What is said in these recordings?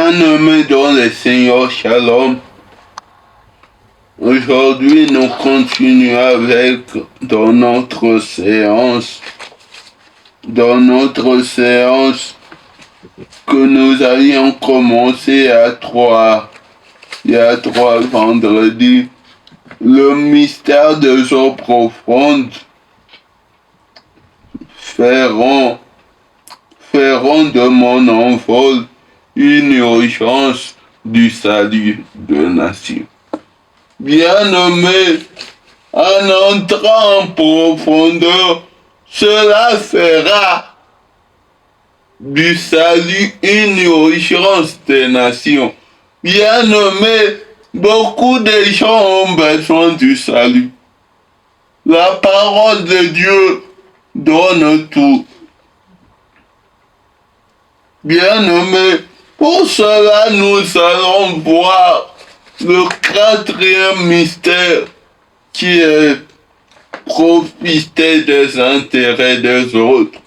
Bien-aimés dans le Seigneur, Shalom. Aujourd'hui, nous continuons avec dans notre séance que nous avions commencé il y a trois vendredis, le mystère des eaux profondes feront de mon envol une urgence du salut de nation. Bien-aimés, en entrant en profondeur, cela fera du salut une urgence des nations. Bien-aimés, beaucoup de gens ont besoin du salut. La parole de Dieu donne tout. Bien-aimés, pour cela nous allons voir le quatrième mystère qui est profiter des intérêts des autres.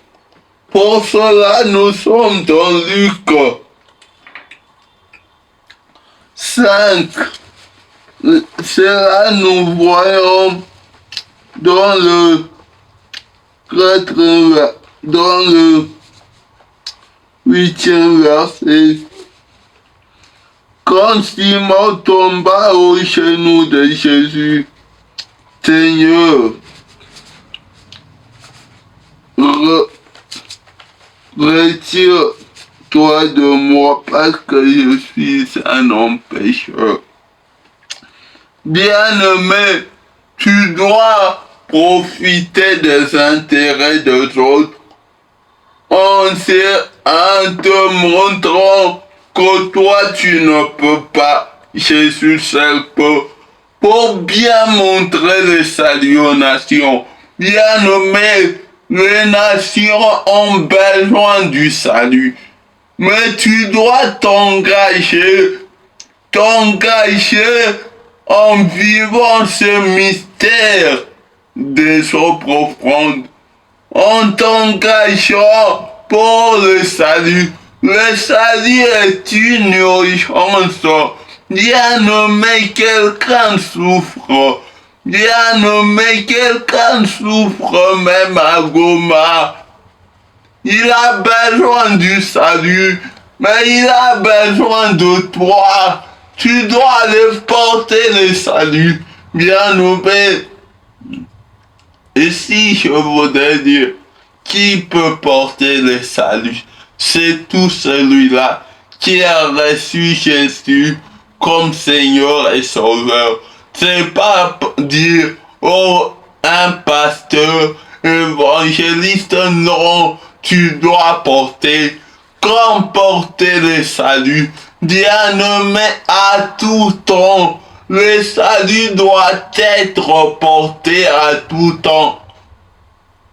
Pour cela, nous sommes dans Luc 5. Cela nous voyons dans le 8e verset. Quand Simon tomba aux genoux de Jésus, Seigneur, retire-toi de moi parce que je suis un homme pécheur. Bien-aimé, tu dois profiter des intérêts des autres en te montrant que toi tu ne peux pas, Jésus seul peut, pour bien montrer le salut aux nations. Bien-aimé, les nations ont besoin du salut, mais tu dois t'engager en vivant ce mystère des eaux profondes, en t'engageant pour le salut. Le salut est une urgence. Bien-aimé, quelqu'un souffre. Bien-aimé, quelqu'un souffre même à Goma. Il a besoin du salut, mais il a besoin de toi. Tu dois aller porter le salut. Bien-aimé, et si je voudrais dire, qui peut porter le salut? C'est tout celui-là qui a reçu Jésus comme Seigneur et Sauveur. C'est pas dire, oh, un pasteur, évangéliste, non, tu dois porter, comme porter le salut. Bien-aimé, à tout temps, le salut doit être porté à tout temps.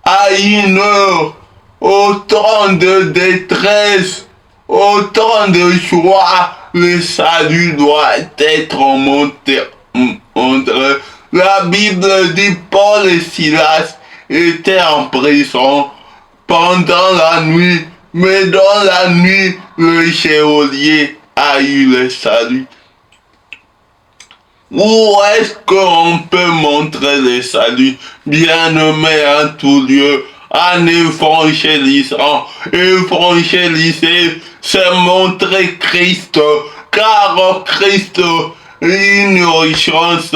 À une heure, au temps de détresse, au temps de joie, le salut doit être monté. La Bible dit Paul et Silas étaient en prison pendant la nuit, mais dans la nuit, le geôlier a eu le salut. Où est-ce qu'on peut montrer le salut? Bien-aimé en tout lieu, en évangélisant. Évangéliser, c'est montrer Christ, car Christ une urgence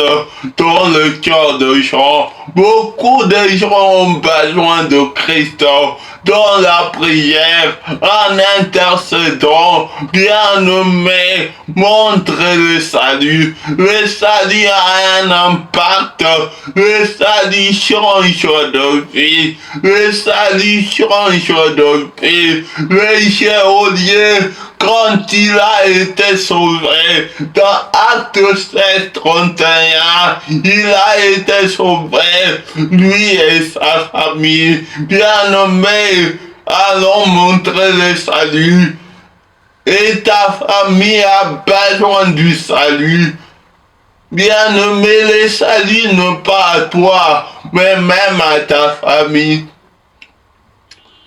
dans le cœur des gens. Beaucoup de gens ont besoin de Christ dans la prière, en intercédant. Bien-aimé, montre le salut. Le salut a un impact. Le salut change de vie. Le salut change de vie. Le geôlier, quand il a été sauvé, dans Acte 16:31, il a été sauvé, lui et sa famille. Bien-aimé, allons montrer le salut. Et ta famille a besoin du salut. Bien-aimé, le salut n'est pas à toi, mais même à ta famille.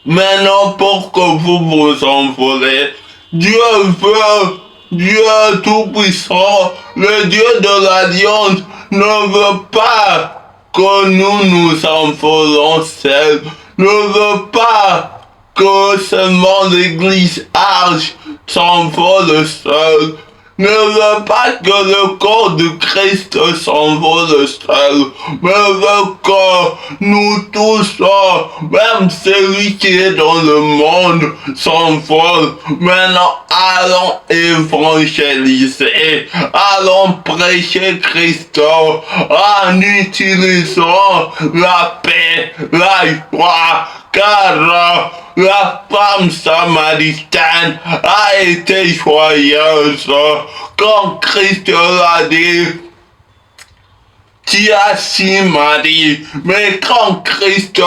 Maintenant, pour que vous vous envolez, Dieu veut Dieu Tout-Puissant, le Dieu de l'Alliance, ne veut pas que nous nous envolons seuls, ne veut pas que seulement l'Église Arche s'envole seule, ne veut pas que le corps de Christ s'envole seul, mais veut que nous tous, même celui qui est dans le monde, s'envole. Maintenant, allons évangéliser, allons prêcher Christ en utilisant la paix, la joie, car la femme samaritaine a été joyeuse quand Christ l'a dit. Tu as six maris, mais quand Christ,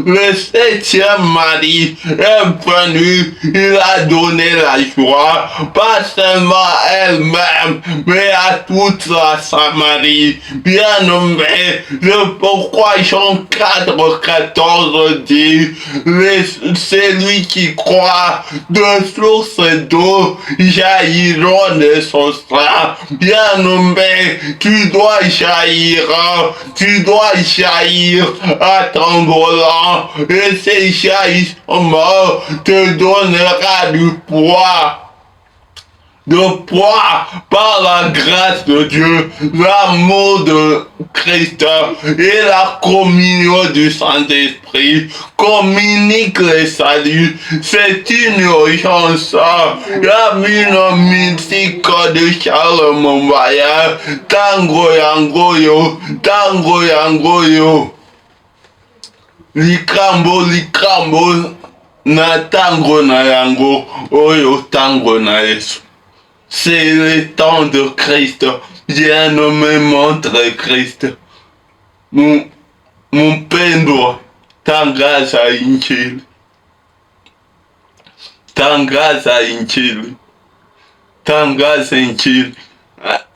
le septième mari, est venu, il a donné la joie, pas seulement à elle-même, mais à toute la Samarie. Bien-aimé, c'est pourquoi Jean 4,14 dit, celui qui croit, de sources d'eau jailliront de son sein. Bien-aimé, tu dois jaillir. Tu dois jaillir à ton volant et ces jaillissements te donnera du poids. Par la grâce de Dieu, l'amour de Christ et la communion du Saint-Esprit communiquent les saluts. C'est une urgence. Il y a une musique de Charles Mombaya, Tango Yangoyo, Tango Yangoyo. Likambo, na tango na yango, oyo tango na Yesu. C'est le temps de Christ. Bien-aimé, montre Christ. Mpendwa, tangaza injili. Tangaza injili. Tangaza injili.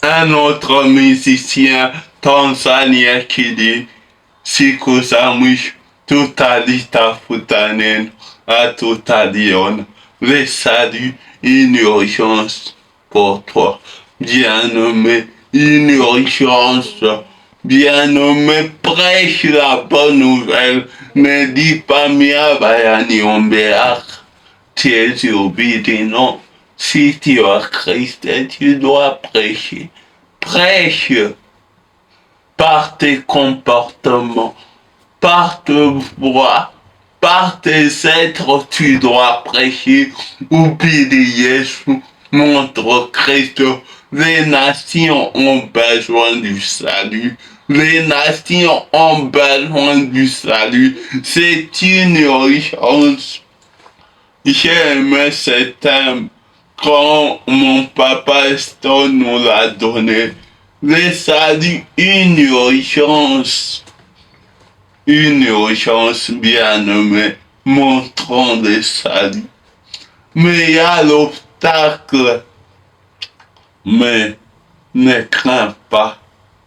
Un autre musicien tanzanien qui dit, siku za mwisho tutalitafuta neno, hatutaliona. Le salut, une urgence pour toi, bien-aimé, une urgence. Bien-aimé, prêche la bonne nouvelle. Ne dis pas mia bayani ombeak. Tu es obédient. Si tu as Christ, tu dois prêcher. Prêche par tes comportements, par tes voix, par tes êtres, tu dois prêcher. Oublie Jésus. Montre Christ. Les nations ont besoin du salut. Les nations ont besoin du salut. C'est une urgence. J'ai aimé ce thème quand mon papa Stone nous l'a donné. Le salut, une urgence. Une urgence, bien-aimée. Montrons le salut. Mais il y a l'obstacle. Mais ne crains pas,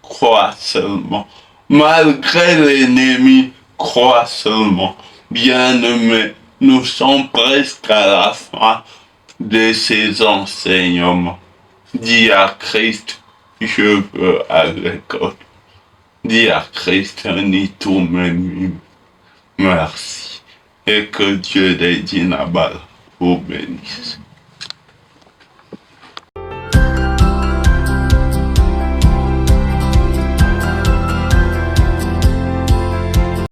crois seulement. Malgré l'ennemi, crois seulement. Bien-aimé, nous sommes presque à la fin de ces enseignements. Dis à Christ, je veux avec toi. Dis à Christ, ni tout même. Merci. Et que Dieu des Dinabal vous bénisse.